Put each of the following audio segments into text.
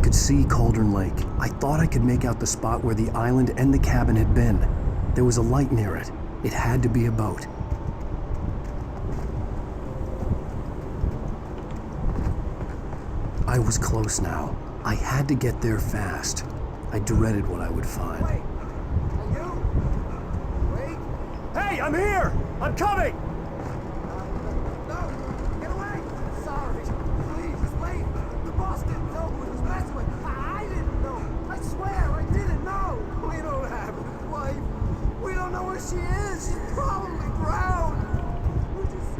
could see Cauldron Lake. I thought I could make out the spot where the island and the cabin had been. There was a light near it. It had to be a boat. I was close now. I had to get there fast. I dreaded what I would find. Wait! Are you? Wait! Hey, I'm here! I'm coming! No! Get away! Sorry! Please, just wait! The boss didn't know who he was messing with. I didn't know! I swear, I didn't know! We don't have his wife. We don't know where she is. She's probably drowned. We're just...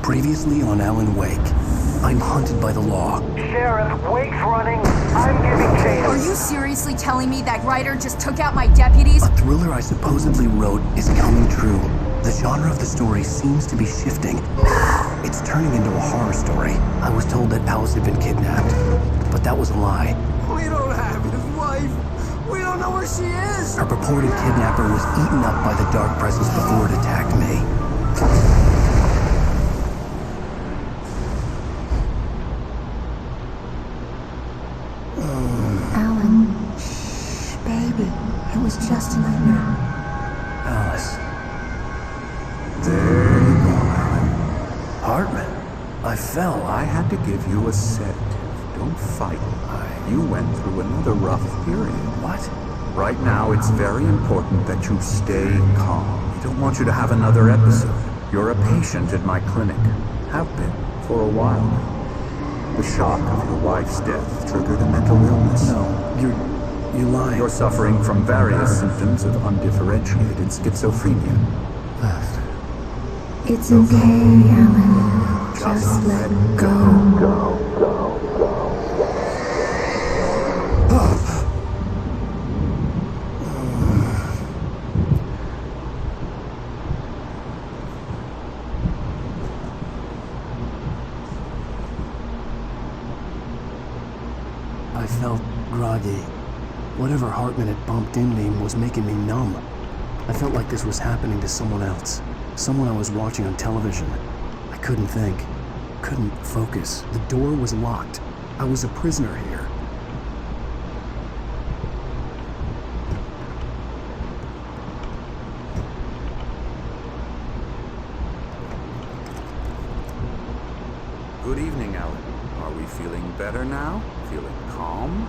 Previously on Alan Wake. I'm hunted by the law. Sheriff, Wake's running. I'm giving chase. Are you seriously telling me that writer just took out my deputies? A thriller I supposedly wrote is coming true. The genre of the story seems to be shifting. It's turning into a horror story. I was told that Alice had been kidnapped, but that was a lie. We don't have his wife. We don't know where she is. Her purported kidnapper was eaten up by the dark presence before it attacked me. Alan, shh, baby. It was just a nightmare. Alice. There you go, Alan. Hartman. I fell. I had to give you a sedative. Don't fight. You went through another rough period. What? Right now, it's very important that you stay calm. I don't want you to have another episode. You're a patient at my clinic. Have been for a while now. The shock of your wife's death triggered a mental illness. No, you lied. You're suffering from various symptoms of undifferentiated schizophrenia. It's okay, Alan. Just let go. I felt groggy. Whatever Hartman had bumped in me was making me numb. I felt like this was happening to someone else. Someone I was watching on television. I couldn't think. Couldn't focus. The door was locked. I was a prisoner here. Good evening, Alan. Are we feeling better now? Feeling calm?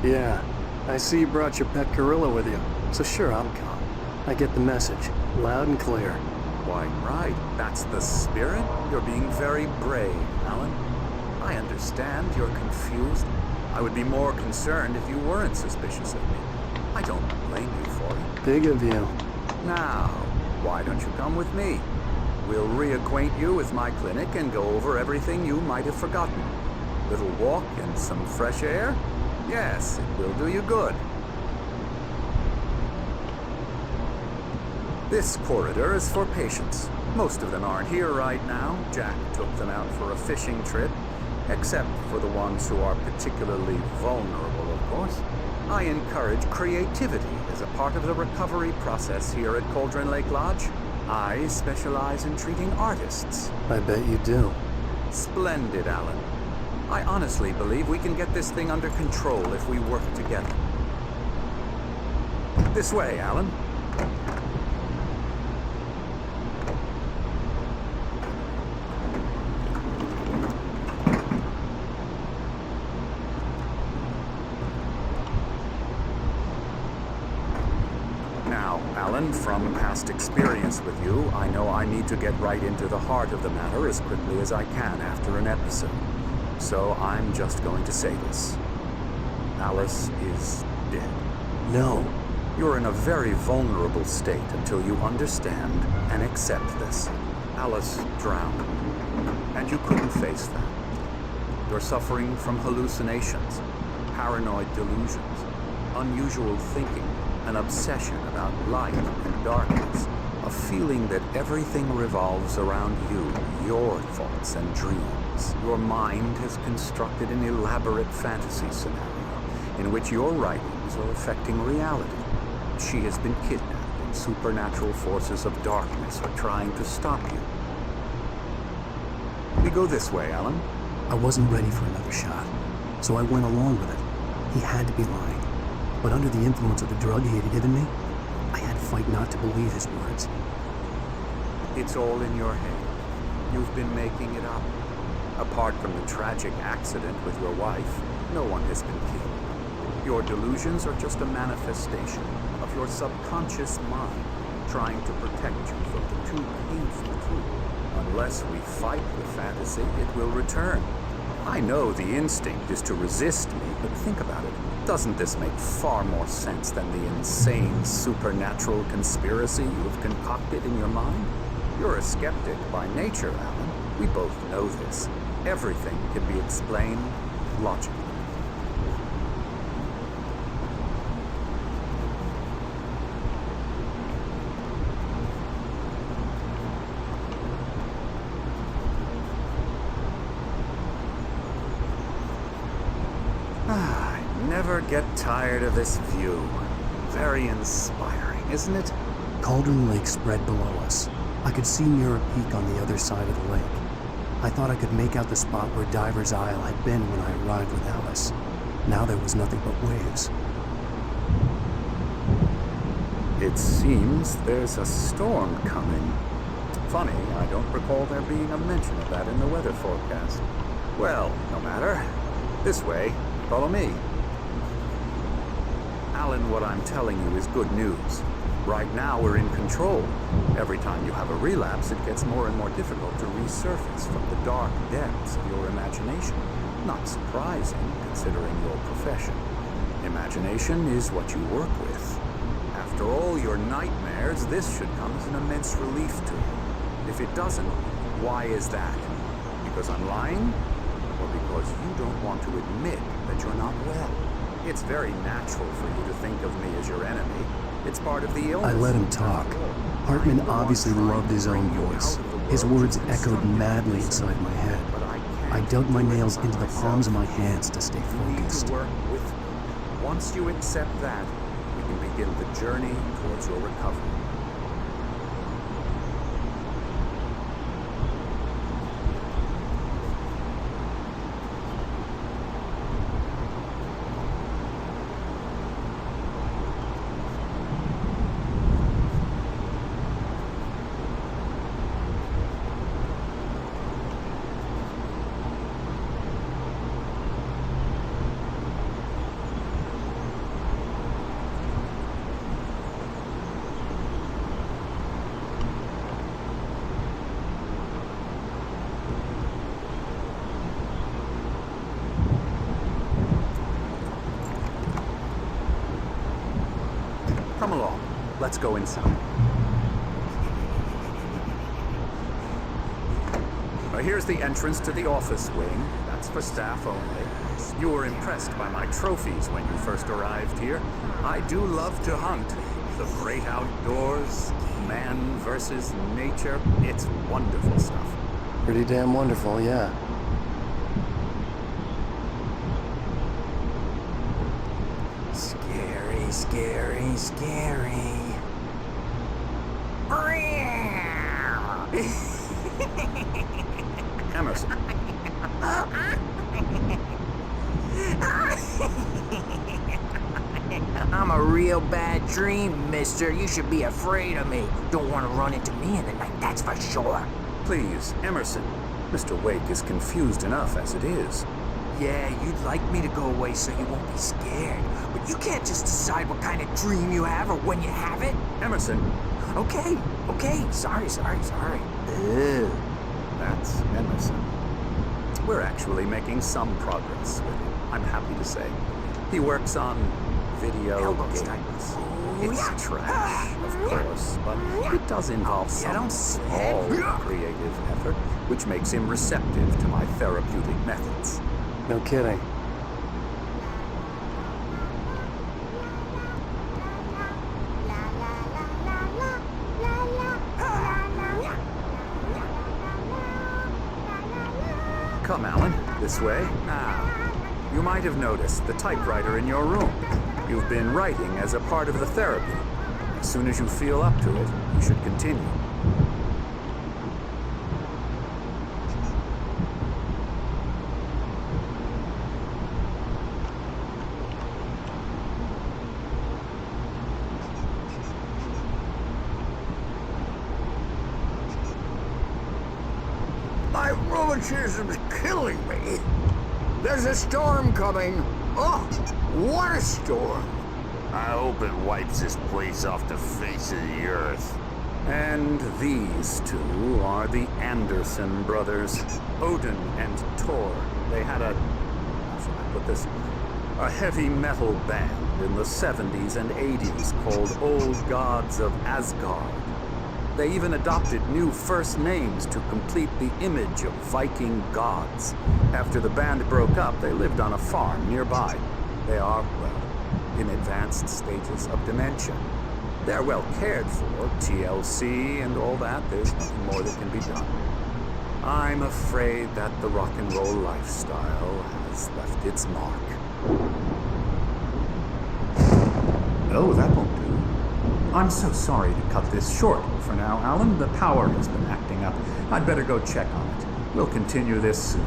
Yeah. I see you brought your pet gorilla with you. So sure, I'm calm. I get the message. Loud and clear. Why, right. That's the spirit. You're being very brave, Alan. I understand you're confused. I would be more concerned if you weren't suspicious of me. I don't blame you for it. Big of you. Now, why don't you come with me? We'll reacquaint you with my clinic and go over everything you might have forgotten. Little walk and some fresh air? Yes, it will do you good. This corridor is for patients. Most of them aren't here right now. Jack took them out for a fishing trip, except for the ones who are particularly vulnerable, of course. I encourage creativity as a part of the recovery process here at Cauldron Lake Lodge. I specialize in treating artists. I bet you do. Splendid, Alan. I honestly believe we can get this thing under control if we work together. This way, Alan. Now, Alan, from past experience with you, I know I need to get right into the heart of the matter as quickly as I can after an episode. So I'm just going to say this. Alice is dead. No. You're in a very vulnerable state until you understand and accept this. Alice drowned, and you couldn't face that. You're suffering from hallucinations, paranoid delusions, unusual thinking, an obsession about light and darkness, a feeling that everything revolves around you, your thoughts and dreams. Your mind has constructed an elaborate fantasy scenario in which your writings are affecting reality. She has been kidnapped, and supernatural forces of darkness are trying to stop you. We go this way, Alan. I wasn't ready for another shot, so I went along with it. He had to be lying. But under the influence of the drug he had given me, I had to fight not to believe his words. It's all in your head. You've been making it up. Apart from the tragic accident with your wife, no one has been killed. Your delusions are just a manifestation of your subconscious mind trying to protect you from the too painful truth. Unless we fight the fantasy, it will return. I know the instinct is to resist me, but think about it. Doesn't this make far more sense than the insane supernatural conspiracy you've concocted in your mind? You're a skeptic by nature, Alan. We both know this. Everything can be explained logically. I never get tired of this view. Very inspiring, isn't it? Cauldron Lake spread below us. I could see Mirror Peak on the other side of the lake. I thought I could make out the spot where Diver's Isle had been when I arrived with Alice. Now there was nothing but waves. It seems there's a storm coming. Funny, I don't recall there being a mention of that in the weather forecast. Well, no matter. This way. Follow me. Alan, what I'm telling you is good news. Right now, we're in control. Every time you have a relapse, it gets more and more difficult to resurface from the dark depths of your imagination. Not surprising, considering your profession. Imagination is what you work with. After all your nightmares, this should come as an immense relief to you. If it doesn't, why is that? Because I'm lying? Or because you don't want to admit that you're not well? It's very natural for you to think of me as your enemy. It's part of the illness. I let him talk. Hartman obviously loved his own voice. His words echoed madly inside my head. I dug my nails into the palms of my hands to stay You need focused. to work with me. Once you accept that, we can begin the journey towards your recovery. Come along. Let's go inside. Now, here's the entrance to the office wing. That's for staff only. You were impressed by my trophies when you first arrived here. I do love to hunt. The great outdoors, man versus nature. It's wonderful stuff. Pretty damn wonderful, yeah. Scary, scary, scary. Emerson. a real bad dream, mister. You should be afraid of me. Don't want to run into me in the night, that's for sure. Please, Emerson. Mr. Wake is confused enough as it is. Yeah, you'd like me to go away so you won't be scared. But you can't just decide what kind of dream you have or when you have it. Emerson, Okay. Sorry. Ew. that's Emerson. We're actually making some progress with him, I'm happy to say. He works on video Elbows games. tight. It's trash, of course, but it does involve some don't say it. small creative effort, which makes him receptive to my therapeutic methods. No kidding. Come, Alan, this way. Now, you might have noticed the typewriter in your room. You've been writing as a part of the therapy. As soon as you feel up to it, you should continue. My rheumatism's killing me. There's a storm coming. Oh, what a storm. I hope it wipes this place off the face of the earth. And these two are the Anderson brothers, Odin and Thor. They had how should I put this? A heavy metal band in the 70s and 80s called Old Gods of Asgard. They even adopted new first names to complete the image of Viking gods. After the band broke up, they lived on a farm nearby. They are, well, in advanced stages of dementia. They're well cared for, TLC and all that. There's nothing more that can be done. I'm afraid that the rock and roll lifestyle has left its mark. Oh, that won't do. I'm so sorry to cut this short for now, Alan. The power has been acting up. I'd better go check on it. We'll continue this soon.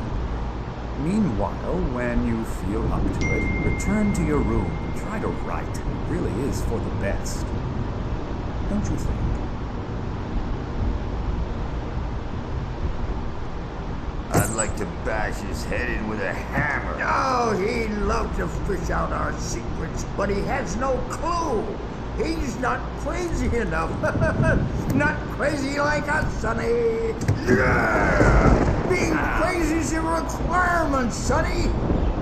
Meanwhile, when you feel up to it, return to your room and try to write. It really is for the best. Don't you think? I'd like to bash his head in with a hammer. Oh, he'd love to fish out our secrets, but he has no clue. He's not crazy enough. Not crazy like us, Sonny. Yeah! Being crazy's a requirement, Sonny.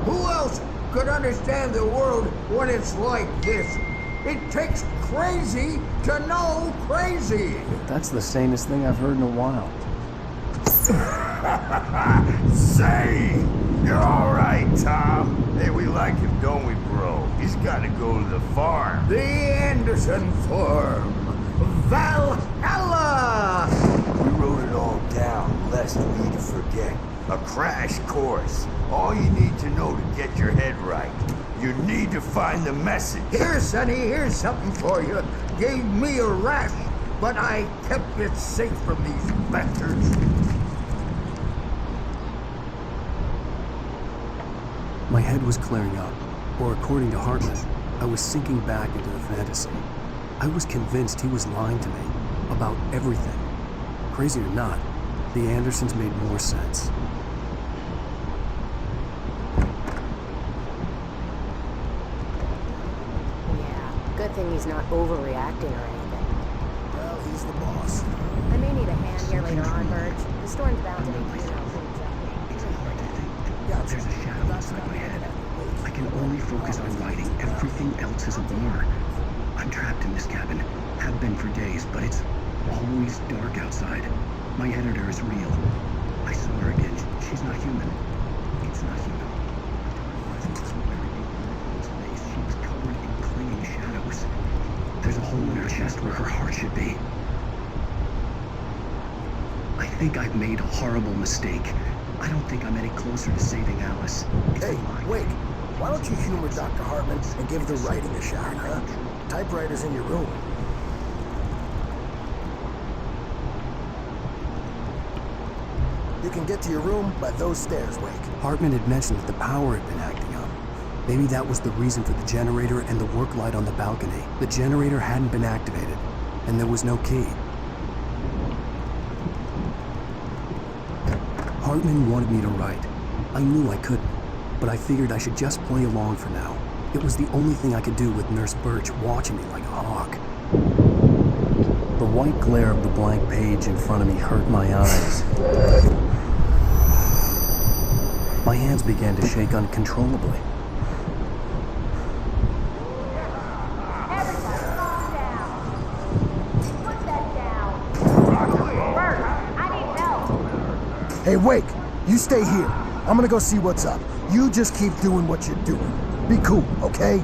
Who else could understand the world when it's like this? It takes crazy to know crazy. That's the sanest thing I've heard in a while. Say, you're all right, Tom. Hey, we like him, don't we, bro? He's got to go to the farm. The Anderson Farm. Valhalla! We wrote it all down, lest we forget. A crash course. All you need to know to get your head right. You need to find the message. Here, Sonny, here's something for you. Gave me a rash, but I kept it safe from these bastards. My head was clearing up, or according to Hartman, I was sinking back into the fantasy. I was convinced he was lying to me about everything. Crazy or not, the Andersons made more sense. Yeah, good thing he's not overreacting or anything. Well, he's the boss. I may need a hand here later on, Burge. The storm's bound to be, pretty jumpy. There's a shadow inside my head. I can only focus on writing. Everything else is a blur. I'm trapped in this cabin. Have been for days, but it's always dark outside. My editor is real. I saw her again. She's not human. It's not human. She was covered in clinging shadows. There's a hole in her chest where her heart should be. I think I've made a horrible mistake. I don't think I'm any closer to saving Alice. Hey, wait. Why don't you humor Dr. Hartman and give the writing a shot, huh? Typewriter's in your room. You can get to your room by those stairs, Wake. Hartman had mentioned that the power had been acting up. Maybe that was the reason for the generator and the work light on the balcony. The generator hadn't been activated, and there was no key. Hartman wanted me to write. I knew I couldn't, but I figured I should just play along for now. It was the only thing I could do with Nurse Birch watching me like a hawk. The white glare of the blank page in front of me hurt my eyes. My hands began to shake uncontrollably. Everybody, calm down. Put that down. Bert, I need help. Hey, Wake, you stay here. I'm gonna go see what's up. You just keep doing what you're doing. Be cool, okay?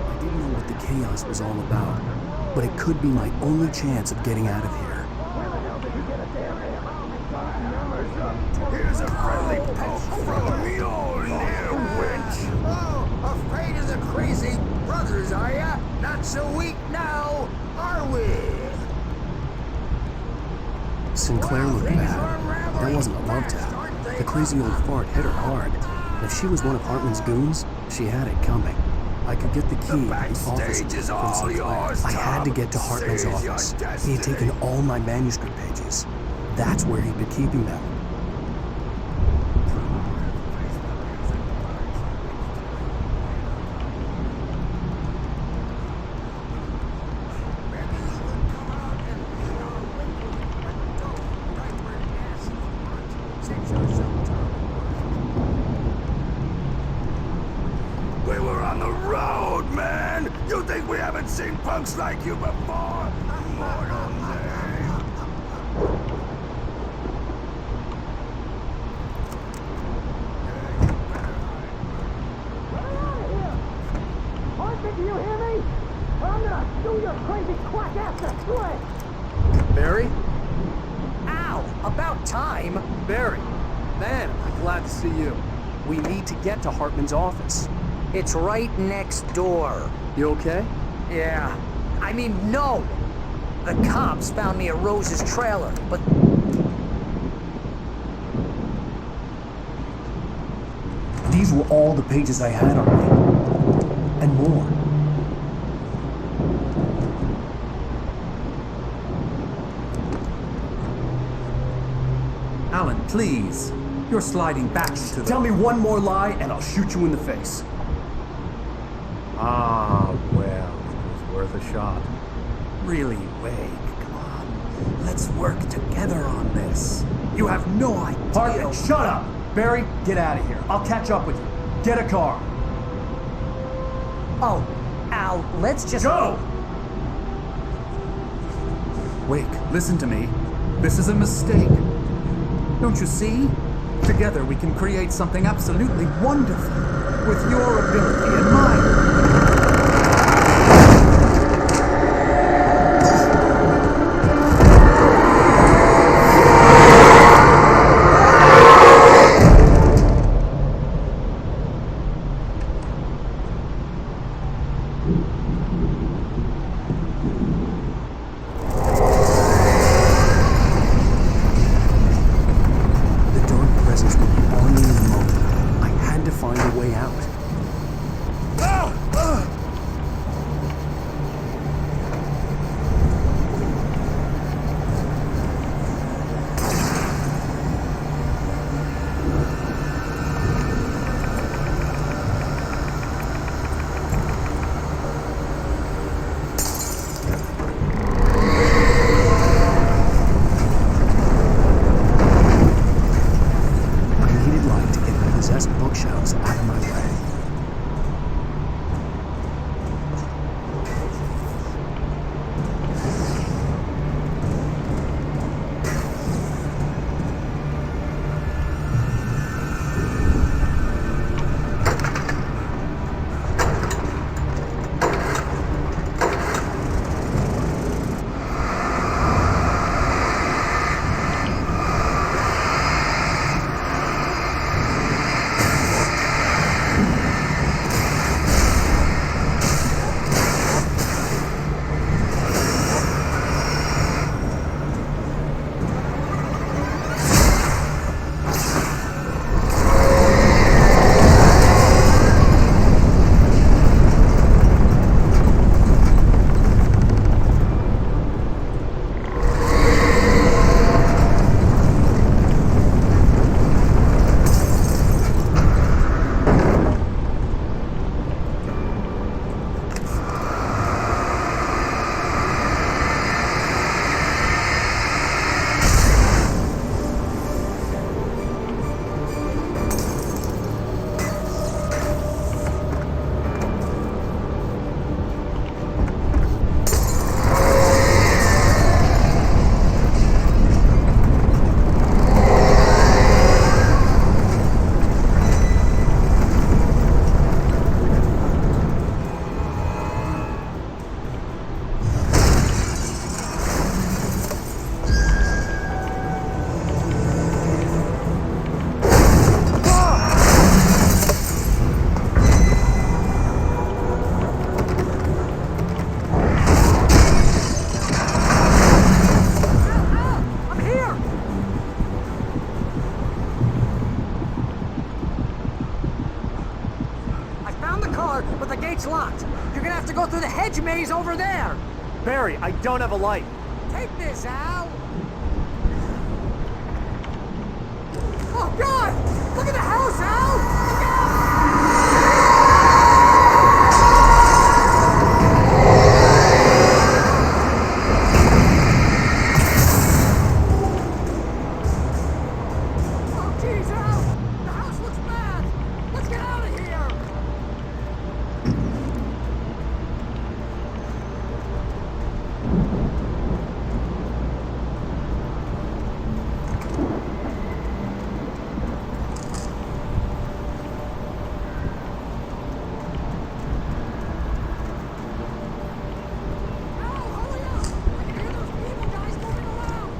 I didn't know what the chaos was all about, but it could be my only chance of getting out of here. Here's a friendly poke from me old near witch. Oh, afraid of the crazy brothers, are ya? Not so weak now, are we? Sinclair looked bad. That wasn't a love tap. The crazy old fart hit her hard. If she was one of Hartman's goons, she had it coming. I could get the key to the office backstage is from all Sinclair. yours, I had to Tom. get to Hartman's Seize your office. He destiny. had taken all my manuscript pages. That's where he'd been keeping them. We were on the road, man! You think we haven't seen punks like you before? Mortal name. Hartman, do you hear me? I'm gonna sue your crazy quack ass to slit! Barry? Ow, about time. Barry. Man, I'm glad to see you. We need to get to Hartman's office. It's right next door. You okay? Yeah. I mean, no! The cops found me at Rose's trailer, but These were all the pages I had on me. And more. Alan, please. You're sliding back into the... Tell me one more lie and I'll shoot you in the face. Ah, well, it was worth a shot. Really, Wake, come on. Let's work together on this. You have no idea... Hartman, shut up! Barry, get out of here. I'll catch up with you. Get a car. oh, Al, let's just Go! Wake, listen to me. This is a mistake. Don't you see? Together we can create something absolutely wonderful. With your ability and mine. The dark presence would be on me in a moment. I had to find a way out. It's locked. You're gonna have to go through the hedge maze over there. Barry, I don't have a light. Take this, Al. Oh, God! Look at the house, Al! Look out! Oh, jeez, Al! The house looks bad! Let's get out of here! Al, hurry up! I can hear those people guys moving around!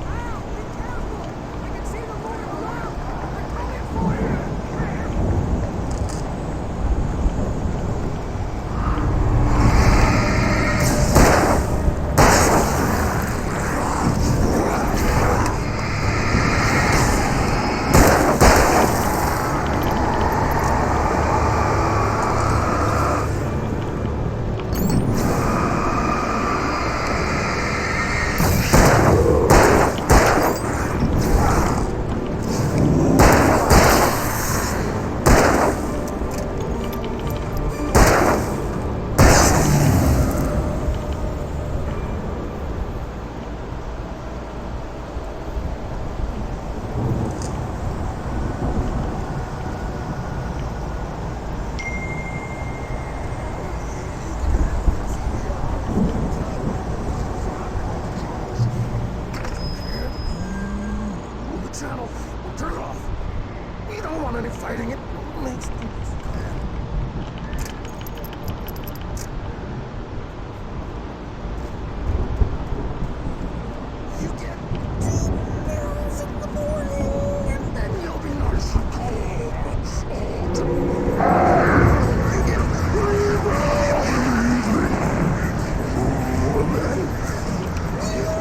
Al, be careful! I can see them moving around! They're coming for you! The channel. Turn it off. We don't want any fighting. It makes things bad. You get 2 barrels in the morning, and then you'll be nice and cold. Oh, tomorrow. You get 3 barrels in the evening. And then you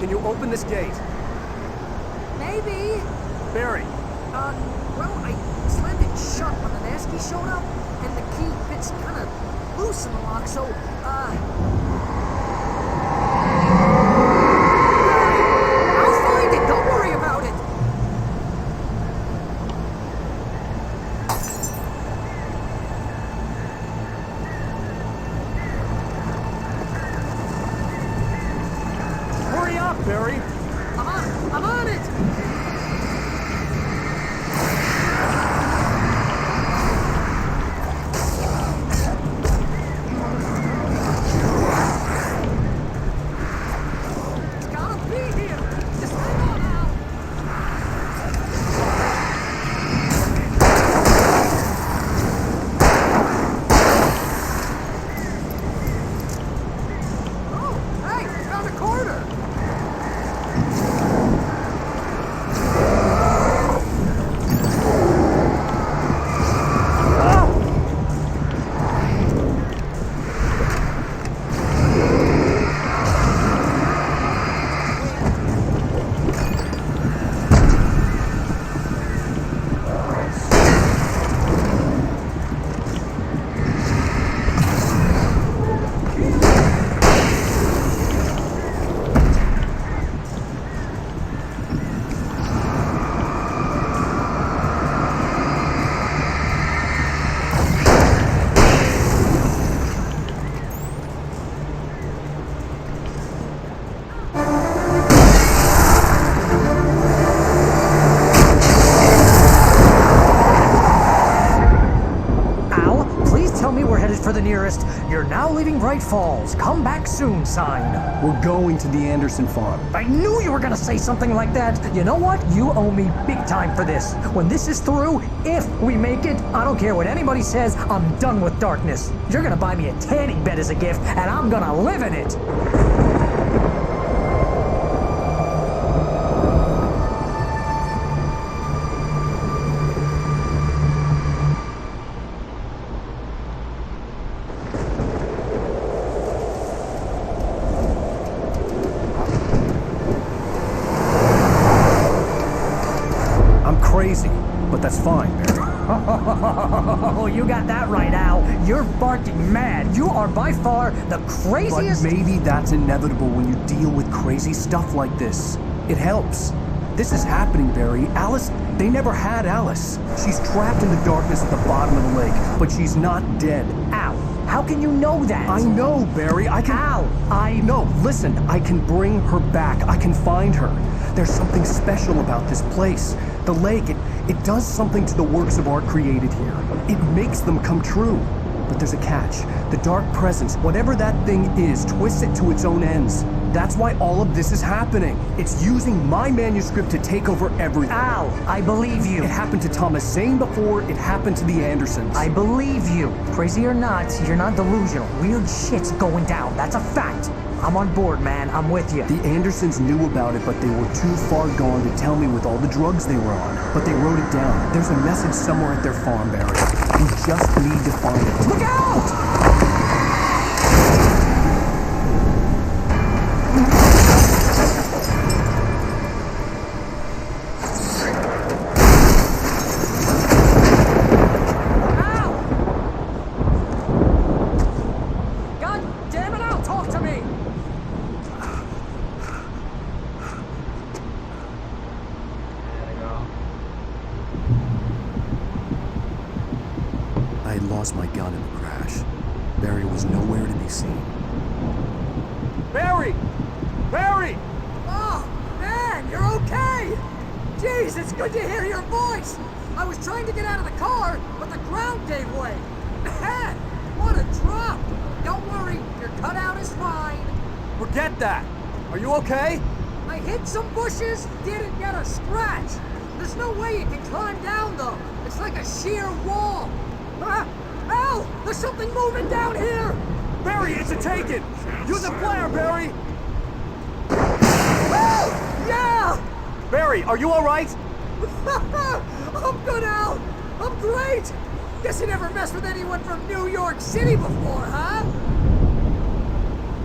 Can you open this gate? Maybe. Barry, Well, I slammed it shut when the Nasty showed up, and the key fits kind of loose in the lock, so, I'll find it, don't worry about it! hurry up, Barry! I'm on it! For the nearest, you're now leaving Bright Falls. Come back soon sign. We're going to the Anderson farm. I knew you were gonna say something like that. You know what? You owe me big time for this. When this is through, if we make it, I don't care what anybody says, I'm done with darkness. You're gonna buy me a tanning bed as a gift, and I'm gonna live in it. Crazy, but that's fine, Barry. Oh, you got that right, Al. You're barking mad. You are by far the craziest... But maybe that's inevitable when you deal with crazy stuff like this. It helps. This is happening, Barry. Alice, they never had Alice. She's trapped in the darkness at the bottom of the lake, but she's not dead. Al, how can you know that? I know, Barry. I can... Al, No, listen. I can bring her back. I can find her. There's something special about this place. The lake, it does something to the works of art created here. It makes them come true. But there's a catch. The dark presence, whatever that thing is, twists it to its own ends. That's why all of this is happening. It's using my manuscript to take over everything. Al, I believe you. It happened to Thomas Zane before, it happened to the Andersons. I believe you. Crazy or not, you're not delusional. Weird shit's going down. That's a fact. I'm on board, man. I'm with you. The Andersons knew about it, but they were too far gone to tell me with all the drugs they were on. But they wrote it down. There's a message somewhere at their farm, Barry. We just need to find it. Look out! I had lost my gun in the crash. Barry was nowhere to be seen. Barry! Barry! Oh, man, you're okay! Jeez, it's good to hear your voice! I was trying to get out of the car, but the ground gave way. Man, what a drop! Don't worry, your cutout is fine. Forget that! Are you okay? I hit some bushes, didn't get a scratch. There's no way you can climb down, though. It's like a sheer wall. Al! There's something moving down here! Barry, it's a take-it! Use a flare, Barry! Yeah! Barry, are you alright? I'm good, Al! I'm great! Guess you never messed with anyone from New York City before, huh?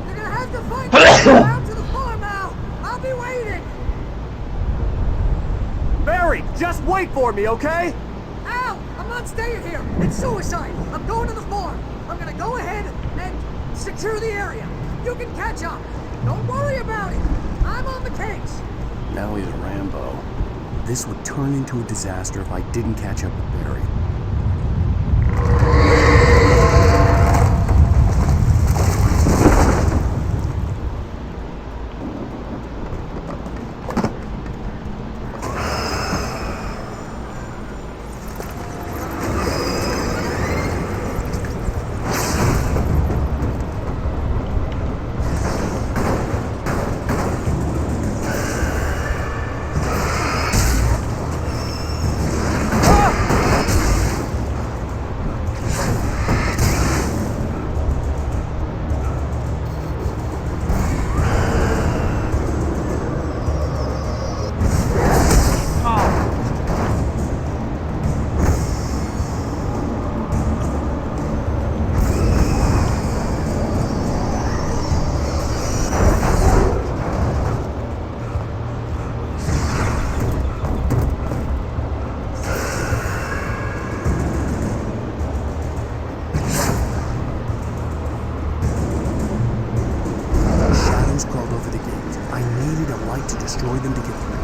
You're gonna have to find me down to the farm, Al! I'll be waiting! Barry, just wait for me, okay? Al, I'm not staying here. It's suicide. I'm going to the farm. I'm gonna go ahead and secure the area. You can catch up. Don't worry about it. I'm on the case. Now he's Rambo. This would turn into a disaster if I didn't catch up with Barry. Destroy them to get through.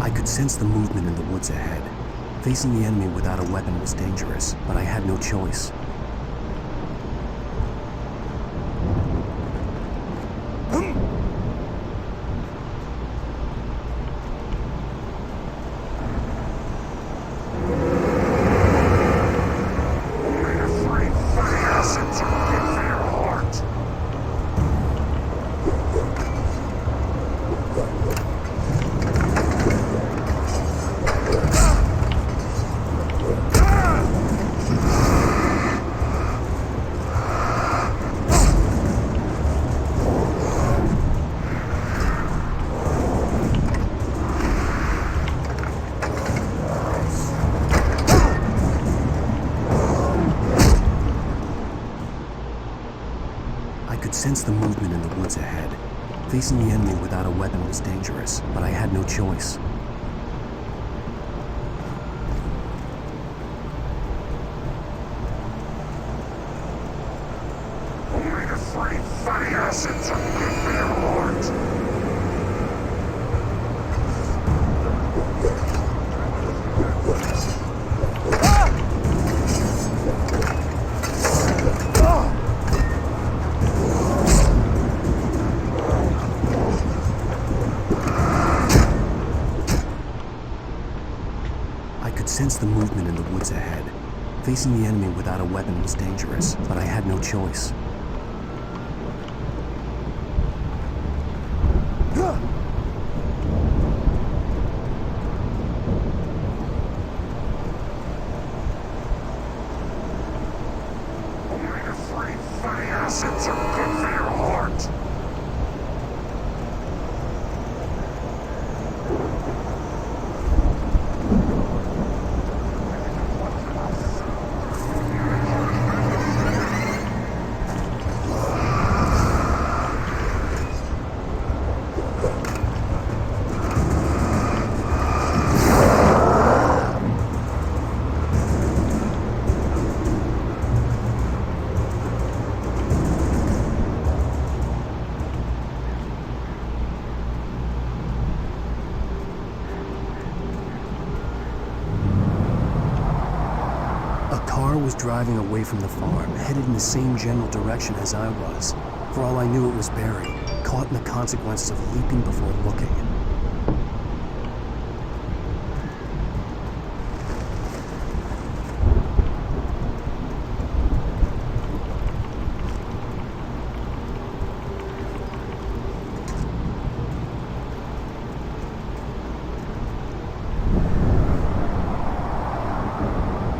I could sense the movement in the woods ahead. Facing the enemy without a weapon was dangerous, but I had no choice. I could sense the movement in the woods ahead. Facing the enemy without a weapon was dangerous, but I had no choice. Only the three funny acids are good for your heart. I could sense the movement in the woods ahead. Facing the enemy without a weapon was dangerous, but I had no choice. Only the three funny acids are good for your heart. was driving away from the farm, headed in the same general direction as I was. For all I knew, it was Barry, caught in the consequences of leaping before looking.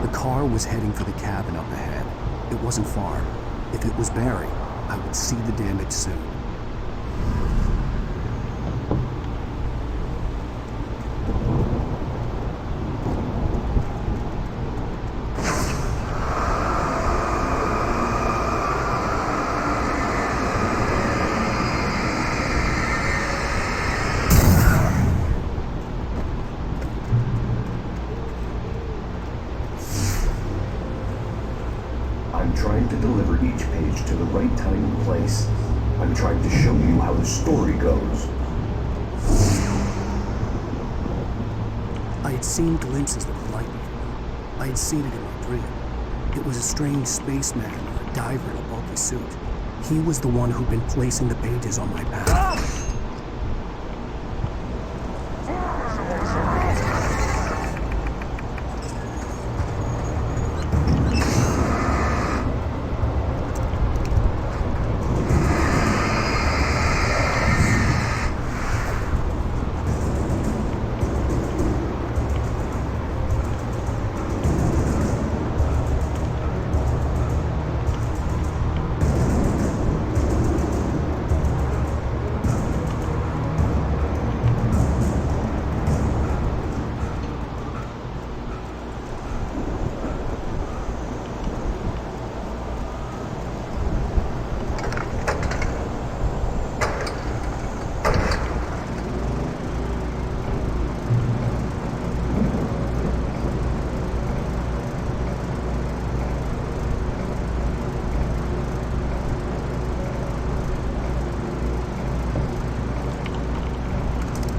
The car was heading for the cabin up ahead. It wasn't far. If it was Barry, I would see the damage soon. I'm trying to deliver each page to the right time and place. I'm trying to show you how the story goes. I had seen glimpses of the light before. I had seen it in my dream. It was a strange spaceman or a diver in a bulky suit. He was the one who'd been placing the pages on my path.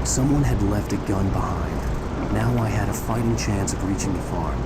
Someone had left a gun behind. Now I had a fighting chance of reaching the farm.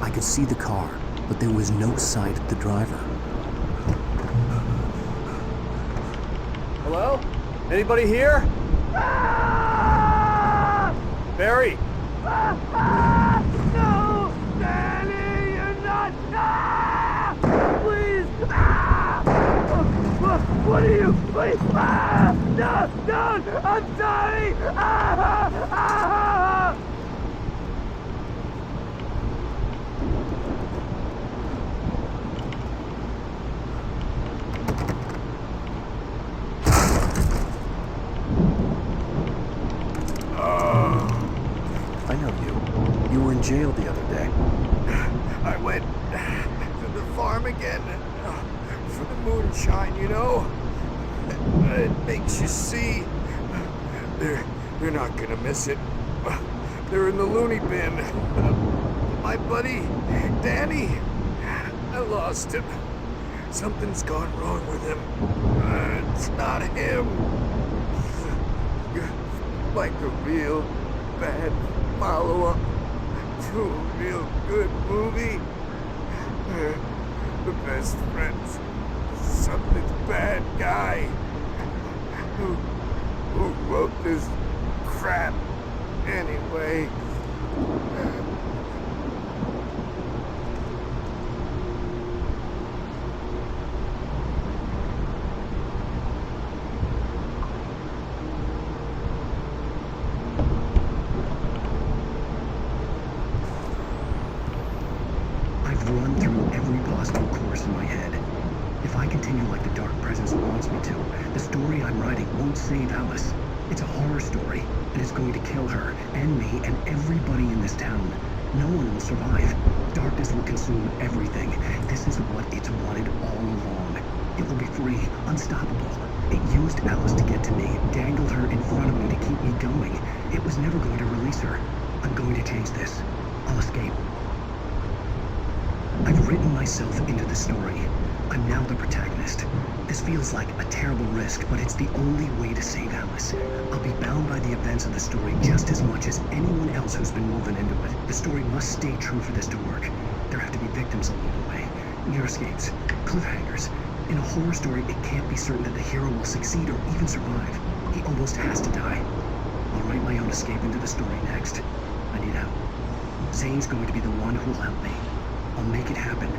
I could see the car, but there was no sight of the driver. Hello? Anybody here? Barry! No! Danny, you're not! Please! What are you? Please! No! Don't! I'm sorry! I know you. You were in jail the other day. I went to the farm again. for the moonshine, you know? It makes you see. They're not gonna miss it. They're in the loony bin. My buddy, Danny, I lost him. Something's gone wrong with him. It's not him. Like a real bad follow-up to a real good movie. The best friend's something's bad guy who wrote this crap anyway. I've run through every possible course in my head. If I continue like the Dark Presence wants me to, the story I'm writing won't save Alice. It's a horror story, and it's going to kill her, and me, and everybody in this town. No one will survive. Darkness will consume everything. This is what it's wanted all along. It will be free, unstoppable. It used Alice to get to me, dangled her in front of me to keep me going. It was never going to release her. I'm going to change this. I'll escape. I've written myself into the story. I'm now the protagonist. This feels like a terrible risk, but it's the only way to save Alice. I'll be bound by the events of the story just as much as anyone else who's been woven into it. The story must stay true for this to work. There have to be victims along the way. Near escapes. Cliffhangers. In a horror story, it can't be certain that the hero will succeed or even survive. He almost has to die. I'll write my own escape into the story next. I need help. Zane's going to be the one who will help me. I'll make it happen.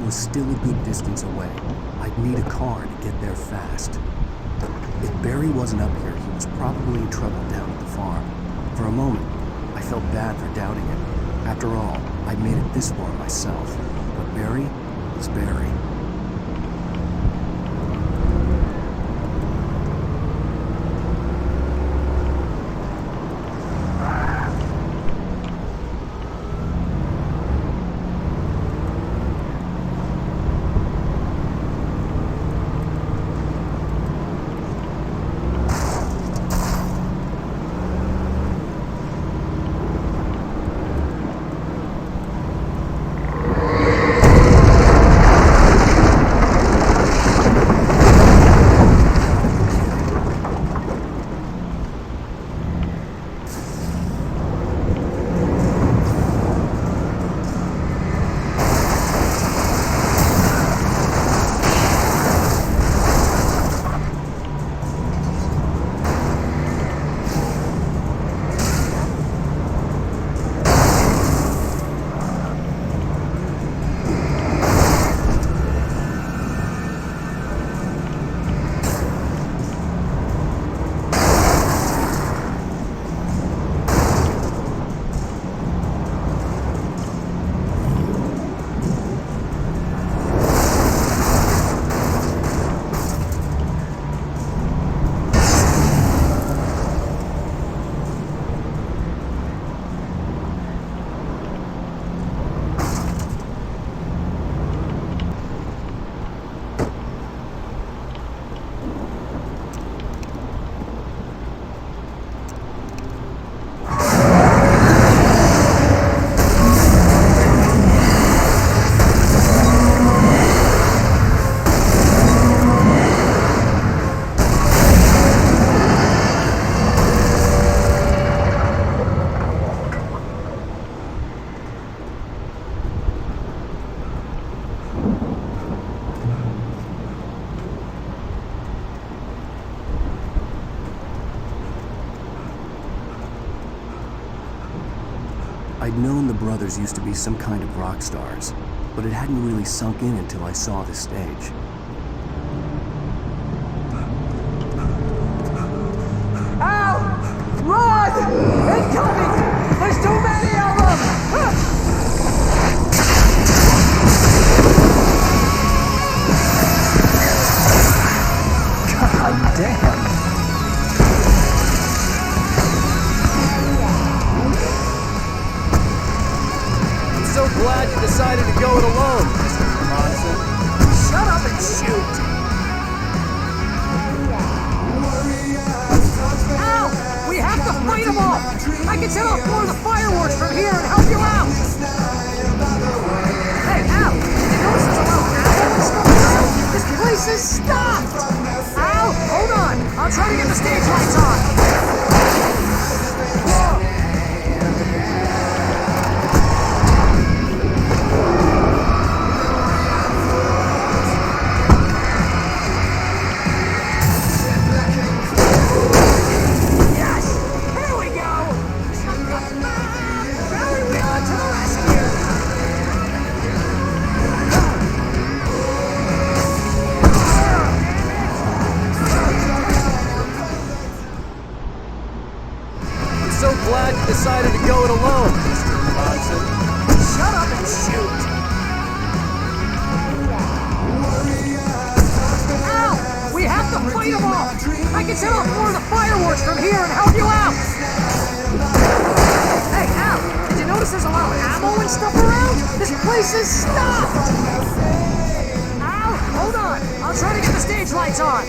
Was still a good distance away. I'd need a car to get there fast. If Barry wasn't up here, he was probably in trouble down at the farm. For a moment, I felt bad for doubting him. After all, I'd made it this far myself. But Barry was Barry. I'd known the brothers used to be some kind of rock stars, but it hadn't really sunk in until I saw the stage. Al! Run! Incoming! There's too many of them! God damn! I'm so glad you decided to go it alone, Mr. Monson. Shut up and shoot! Al! We have to fight them all! I can set off more of the fireworks from here and help you out! Hey, Al! You notice there's a lot of ammo and stuff around? This place is stopped! Al, hold on! I'll try to get the stage lights on! So glad you decided to go it alone, Mr. Monson. Shut up and shoot! Al! We have to fight them all! I can set off more of the fireworks from here and help you out! Hey, Al! Did you notice there's a lot of ammo and stuff around? This place is stopped! Al, hold on! I'll try to get the stage lights on!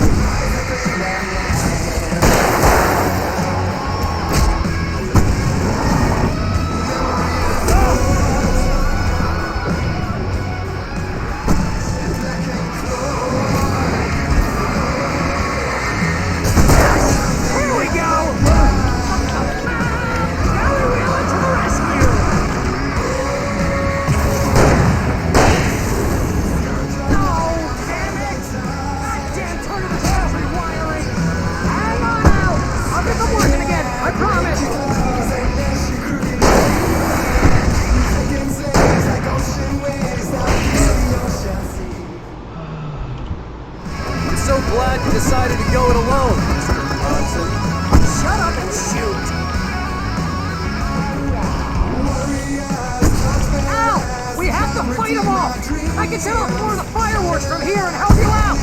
So glad you decided to go it alone, Mr. Monson. Shut up and shoot! Al! We have to fight them all! I can set off more of the fireworks from here and help you out!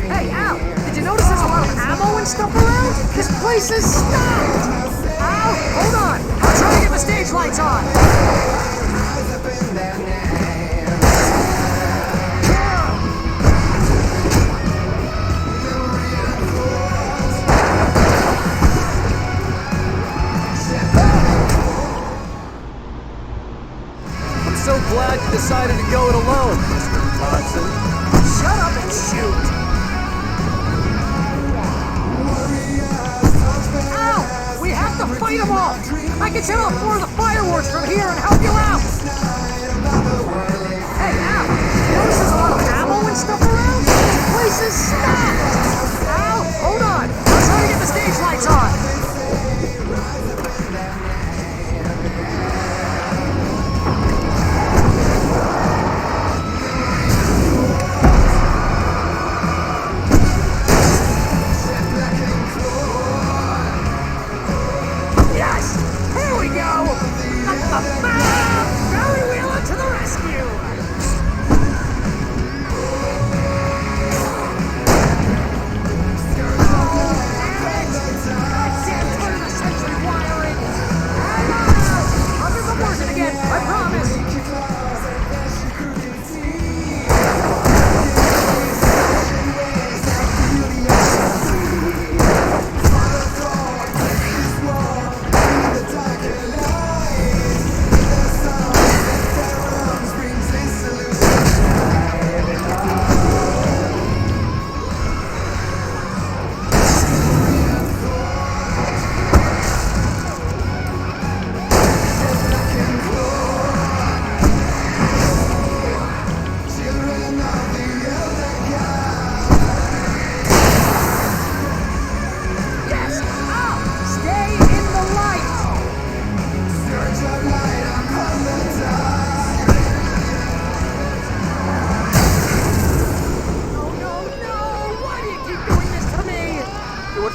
Hey, Al! Did you notice there's a lot of ammo and stuff around? This place is stopped! Al, hold on! I'll try to get the stage lights on! So glad you decided to go it alone, Mr. Monson. Shut up and shoot! Al! We have to fight them all! I can set off more of the fireworks from here and help you out! Hey, Al! You notice there's a lot of ammo and stuff around? This place is stopped! Al, hold on! I'll try to get the stage lights on!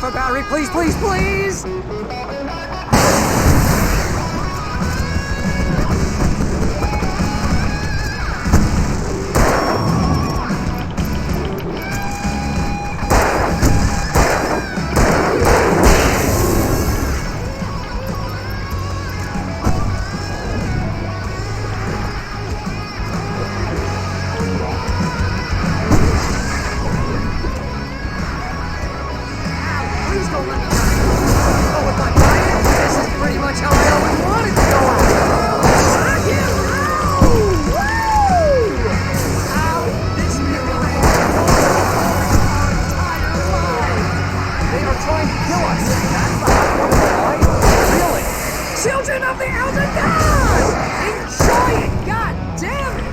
for battery, please, please, please! Children of the Elder God! Enjoy it! God damn it!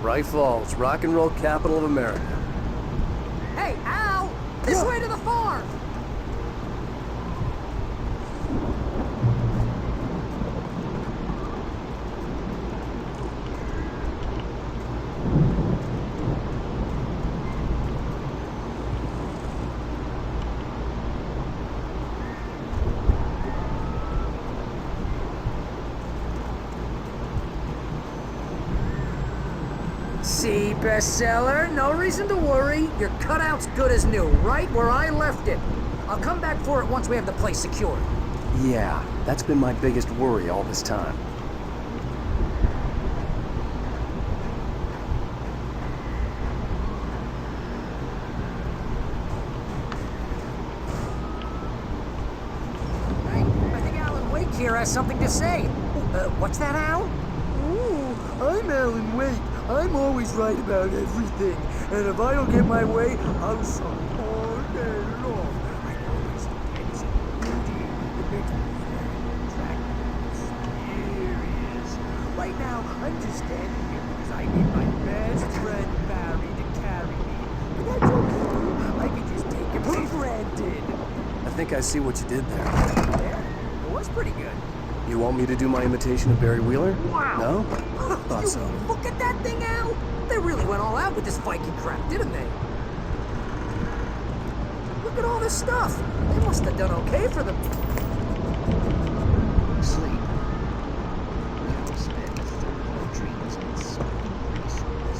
Bright Falls, rock and roll capital of America. Hey, Al! This way to the farm! See, bestseller, no reason to worry. Your cutout's good as new, right where I left it. I'll come back for it once we have the place secured. Yeah, that's been my biggest worry all this time. I think Alan Wake here has something to say. What's that, Al? Ooh, I'm Alan Wake. I'm always right about everything, and if I don't get my way, I'll song all day long. I'm always intense and moody. It makes me very attractive and serious. Right now, I'm just standing here because I need my best friend Barry to carry me. But that's okay. I can just take him for granted. I think I see what you did there. Yeah, it was pretty good. You want me to do my imitation of Barry Wheeler? Wow. No? Thought You so. look at that thing, Al! They really went all out with this Viking crap, didn't they? Look at all this stuff. They must have done okay for them. Sleep. We have spent our dreams in certain places and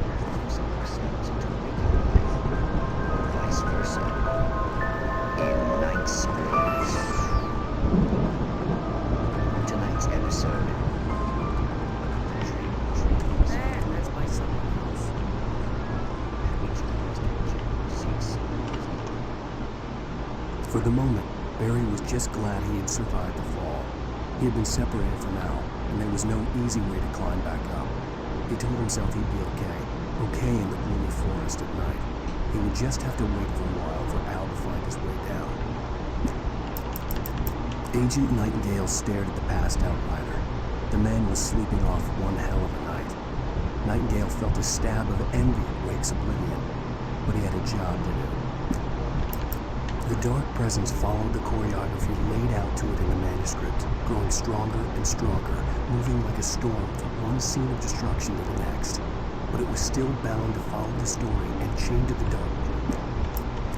dreams ourselves into waking life, or vice versa. In Night Space. Tonight's episode. That's by someone else. For the moment, Barry was just glad he had survived the fall. He had been separated from Al, and there was no easy way to climb back up. He told himself he'd be okay in the gloomy forest at night. He would just have to wait for a while for Al to find his way down. Agent Nightingale stared at the passed out rider. The man was sleeping off one hell of a night. Nightingale felt a stab of envy at Wake's oblivion, but he had a job to do. The dark presence followed the choreography laid out to it in the manuscript, growing stronger and stronger, moving like a storm from one scene of destruction to the next. But it was still bound to follow the story and chained to the dark.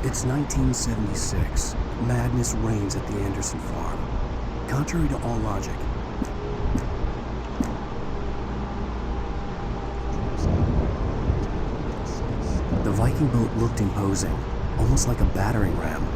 It's 1976. Madness reigns at the Anderson farm. Contrary to all logic, the Viking boat looked imposing, almost like a battering ram.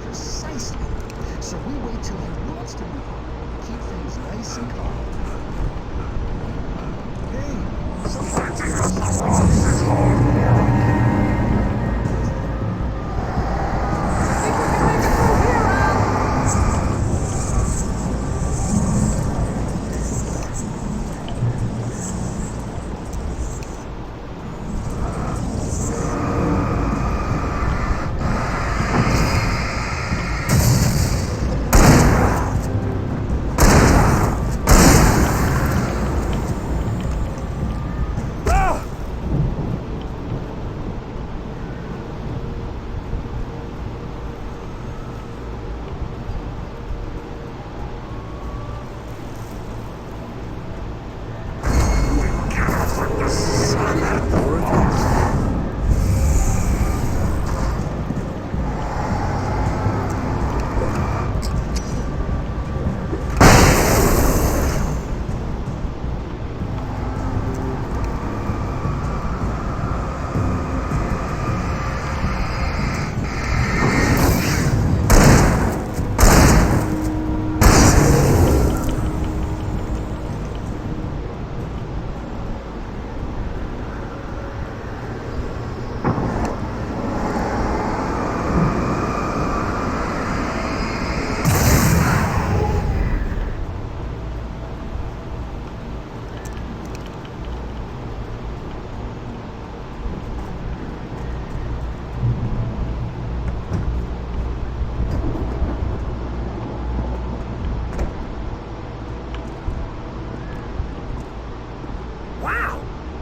Precisely. So we wait till he wants to move on. Keep things nice and calm. Hey,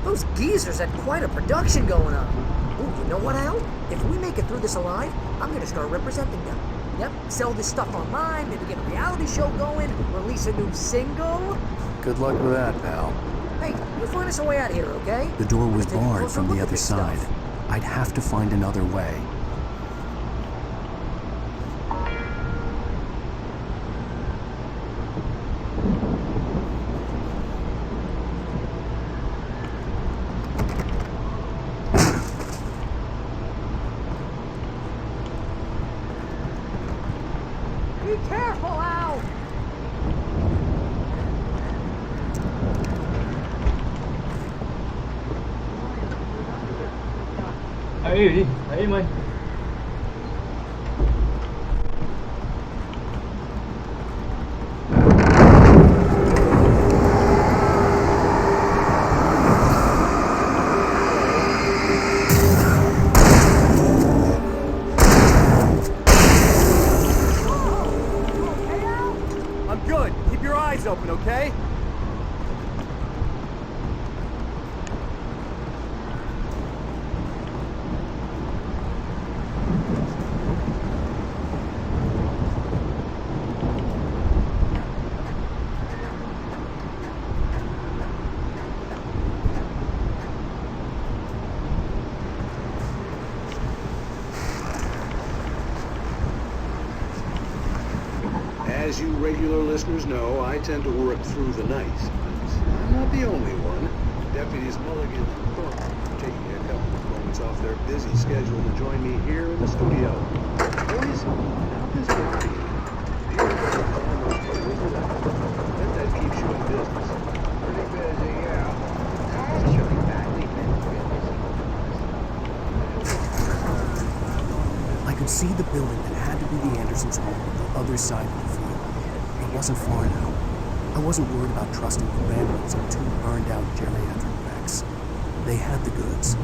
Those geezers had quite a production going on. Ooh, you know what, Al? If we make it through this alive, I'm gonna start representing them. Yep, sell this stuff online, maybe get a reality show going, release a new single. Good luck with that, pal. Hey, you find us a way out of here, okay? The door was Take a barred closer from look the at other this side. stuff. I'd have to find another way. Be careful, Al! Ahí mày. I'm good. Keep your eyes open, okay? As As you regular listeners know, I tend to work through the night. But I'm not the only one. Deputies Mulligan and Thornton are taking a couple of moments off their busy schedule to join me here in the studio. Boys, how this guy? That keeps you in business. Pretty busy, yeah. Actually, badly I could see the building that had to be the Andersons' home on the other side of the field. It wasn't far now. I wasn't worried about trusting the Randalls and two burned-out geriatric wrecks. They had the goods.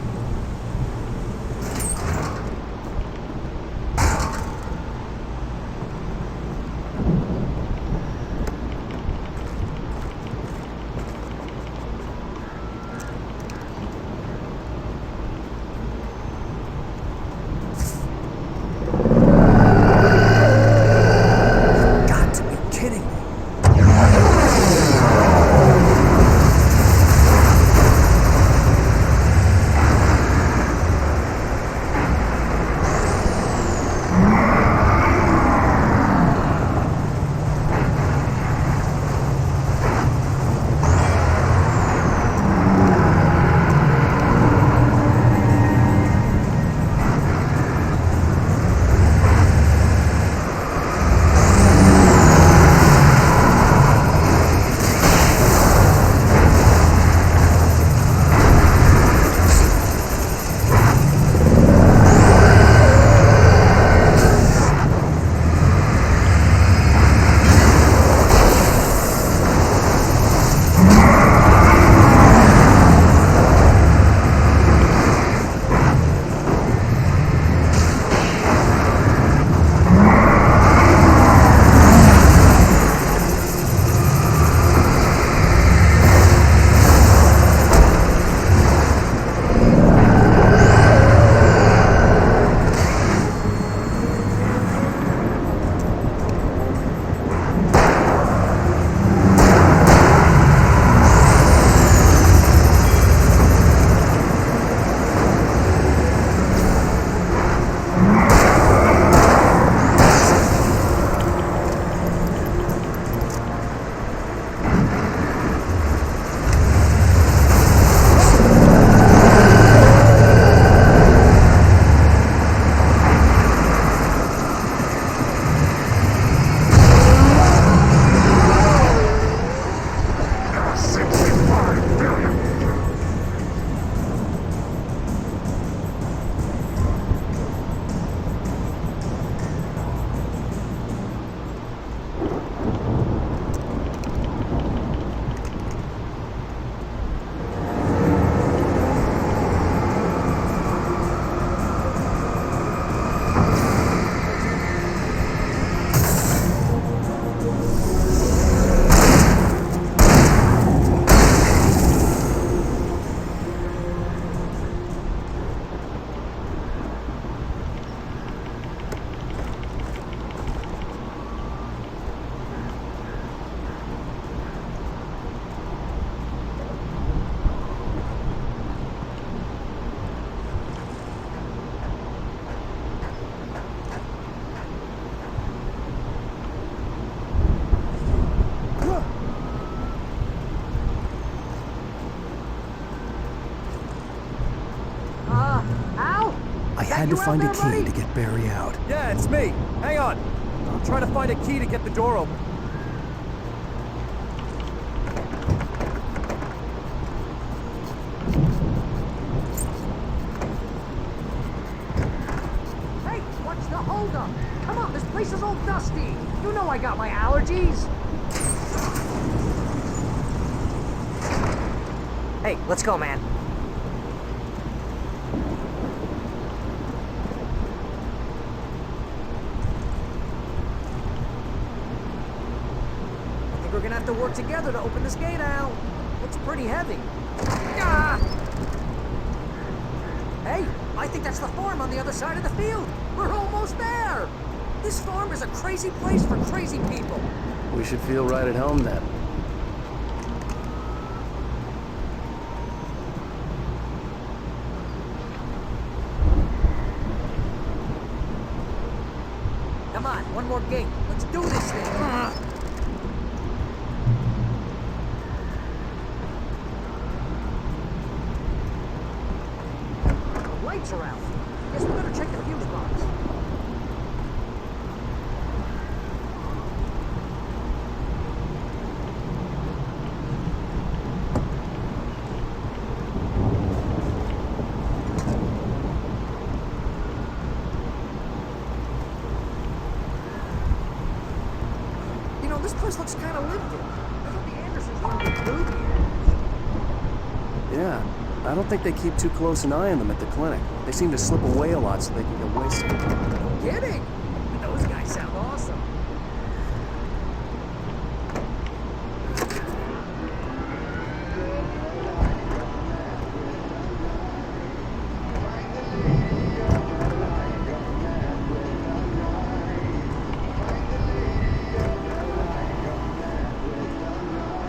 I had to find a key to get Barry out. Yeah, it's me. Hang on. I'm trying to find a key to get the door open. Hey, what's the holdup? Come on, this place is all dusty. You know I got my allergies. Hey, let's go, man. We're gonna have to work together to open this gate, Al. Looks pretty heavy. Ah! Hey, I think that's the farm on the other side of the field. We're almost there. This farm is a crazy place for crazy people. We should feel right at home then. Come on, one more gate. Let's do this thing. sparks around. Guess we better check the fuse box. You know, this place looks kind of lived in. I thought the Andersons wanted to move here. Yeah, I don't think they keep too close an eye on them at the clinic. They seem to slip away a lot so they can get wasted. No kidding. Those guys sound awesome.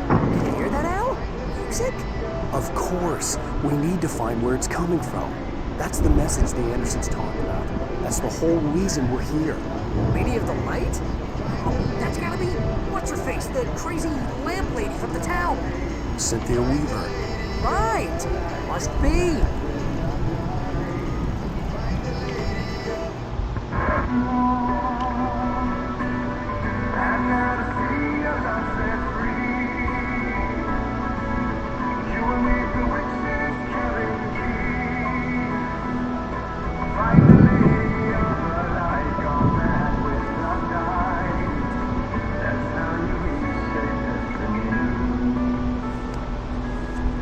Can you hear that, Al? Music? Of course, we need to find where it's coming from. That's the message the Andersons talk about. That's the whole reason we're here. Lady of the Light? Oh, that's gotta be what's-her-face, the crazy lamp lady from the town. Cynthia Weaver. Right! Must be.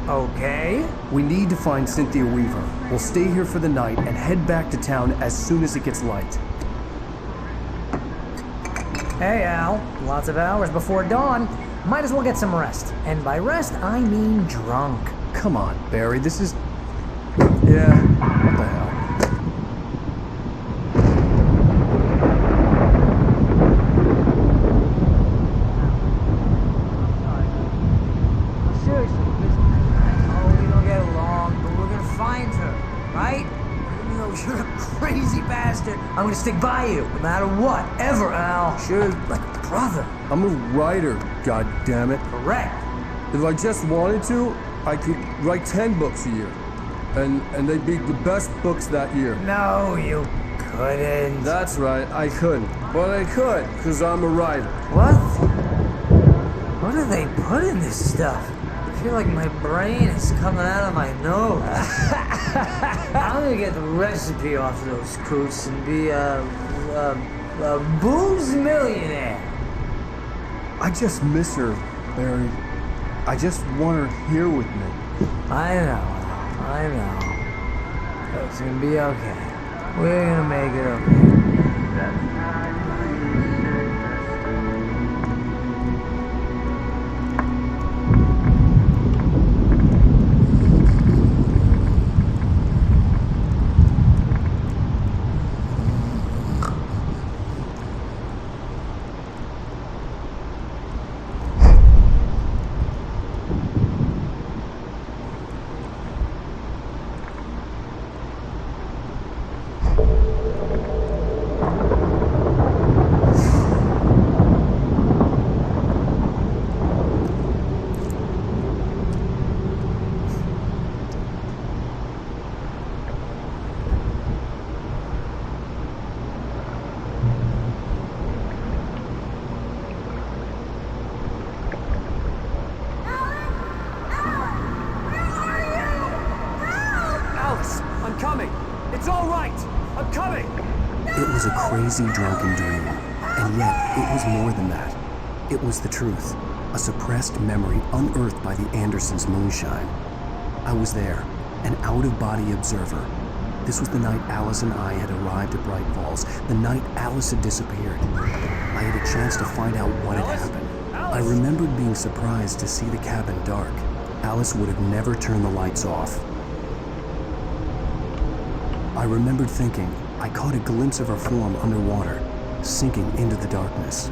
Okay. We need to find Cynthia Weaver. We'll stay here for the night and head back to town as soon as it gets light. Hey, Al. Lots of hours before dawn. Might as well get some rest. And by rest, I mean drunk. Come on, Barry, this is... Yeah, what the hell? Seriously, oh, we don't get along, but we're gonna find her, right? Even though you're a crazy bastard, I'm gonna stick by you, no matter what, ever, Al. Sure, like a brother. I'm a writer, goddammit. Correct. If I just wanted to, I could write 10 books a year. And they'd be the best books that year. No, you couldn't. That's right, I couldn't. But I could, because I'm a writer. What? What do they put in this stuff? I feel like my brain is coming out of my nose. I'm gonna get the recipe off those coots and be a booze millionaire. I just miss her, Barry. I just want her here with me. I know. It's gonna be okay. We're gonna make it okay. It was a crazy, drunken dream, and yet it was more than that. It was the truth, a suppressed memory unearthed by the Andersons' moonshine. I was there, an out-of-body observer. This was the night Alice and I had arrived at Bright Falls, the night Alice had disappeared. I had a chance to find out what had happened. I remembered being surprised to see the cabin dark. Alice would have never turned the lights off. I remembered thinking, I caught a glimpse of her form underwater, sinking into the darkness.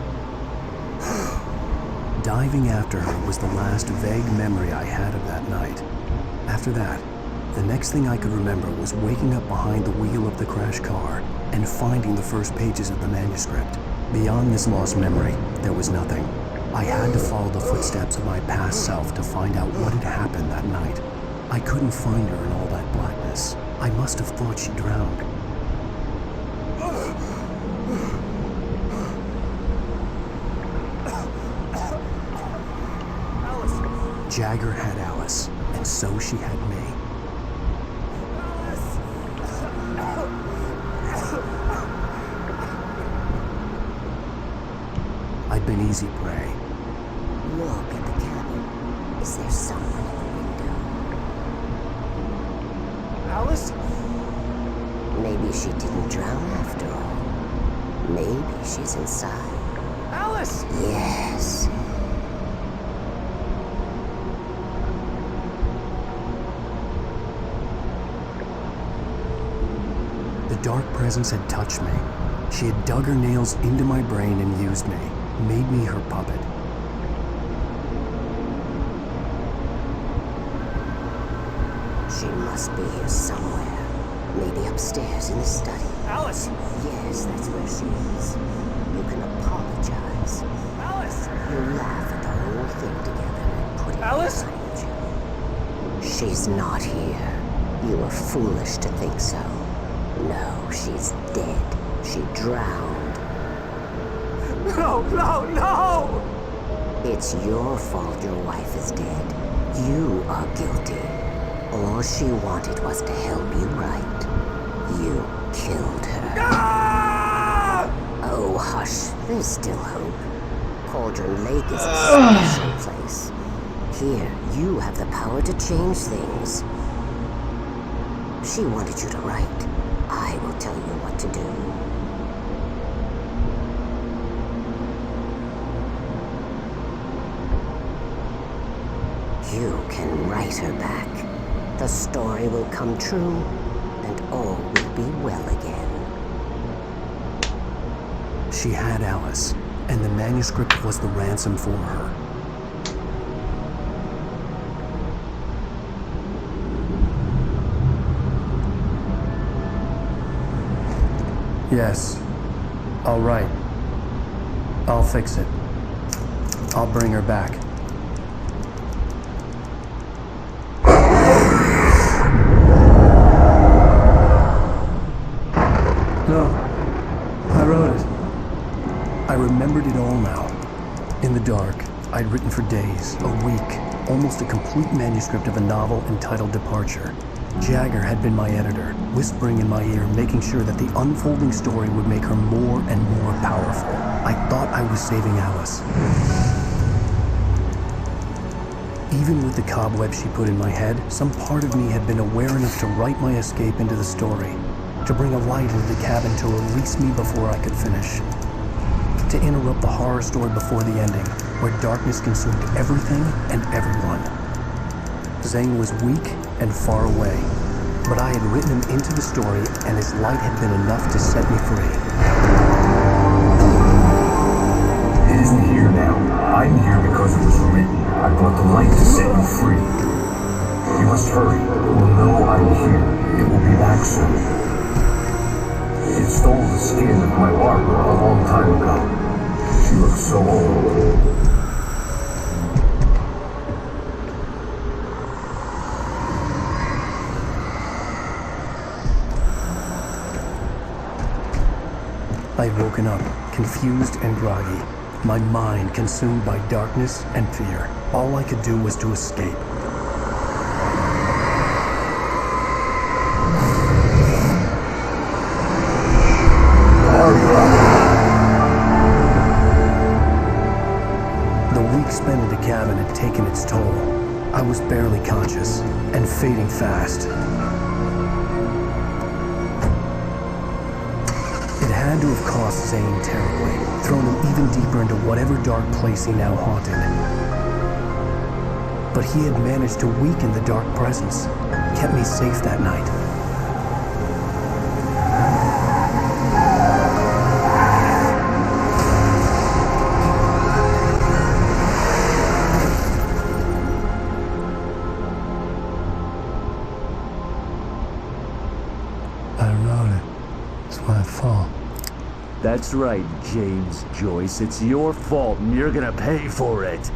Diving after her was the last vague memory I had of that night. After that, the next thing I could remember was waking up behind the wheel of the crashed car and finding the first pages of the manuscript. Beyond this lost memory, there was nothing. I had to follow the footsteps of my past self to find out what had happened that night. I couldn't find her in all that blackness. I must have thought she drowned. Alice! Jagger had Alice, and so she had me. I'd been easy prey. Look at the cabin. Is there someone in the window? Alice? Maybe she didn't drown after all. Maybe she's inside. Alice! Yes. The dark presence had touched me. She had dug her nails into my brain and used me, made me her puppet. She must be here somewhere. Maybe upstairs in the study. Alice! Yes, that's where she is. You can apologize. Alice! You laugh at the whole thing together and put it Alice? behind you. She's not here. You were foolish to think so. No, she's dead. She drowned. No, no, no! It's your fault your wife is dead. You are guilty. All she wanted was to help you right. You killed her. Ah! Oh, hush. There's still hope. Cauldron Lake is a special place. Here, you have the power to change things. She wanted you to write. I will tell you what to do. You can write her back. The story will come true, and all will be well again. She had Alice, and the manuscript was the ransom for her. Yes. All right. I'll fix it. I'll bring her back. No. I wrote it. I remembered it all now. In the dark, I'd written for days, a week, almost a complete manuscript of a novel entitled Departure. Jagger had been my editor, whispering in my ear, making sure that the unfolding story would make her more and more powerful. I thought I was saving Alice. Even with the cobweb she put in my head, some part of me had been aware enough to write my escape into the story, to bring a light into the cabin to release me before I could finish, to interrupt the horror story before the ending, where darkness consumed everything and everyone. Zane was weak and far away, but I had written him into the story, and his light had been enough to set me free. It isn't here now. I'm here because it was written. I brought the light to set you free. You must hurry. It will know I'm here. It will be back soon. It stole the skin of my Barbara a long time ago. She looks so old. I'd woken up, confused and groggy, my mind consumed by darkness and fear. All I could do was to escape. The week spent in the cabin had taken its toll. I was barely conscious, and fading fast. It had to have cost Zane terribly, thrown him even deeper into whatever dark place he now haunted. But he had managed to weaken the dark presence, kept me safe that night. I wrote it. It's my fault. That's right, James Joyce. It's your fault, and you're gonna pay for it.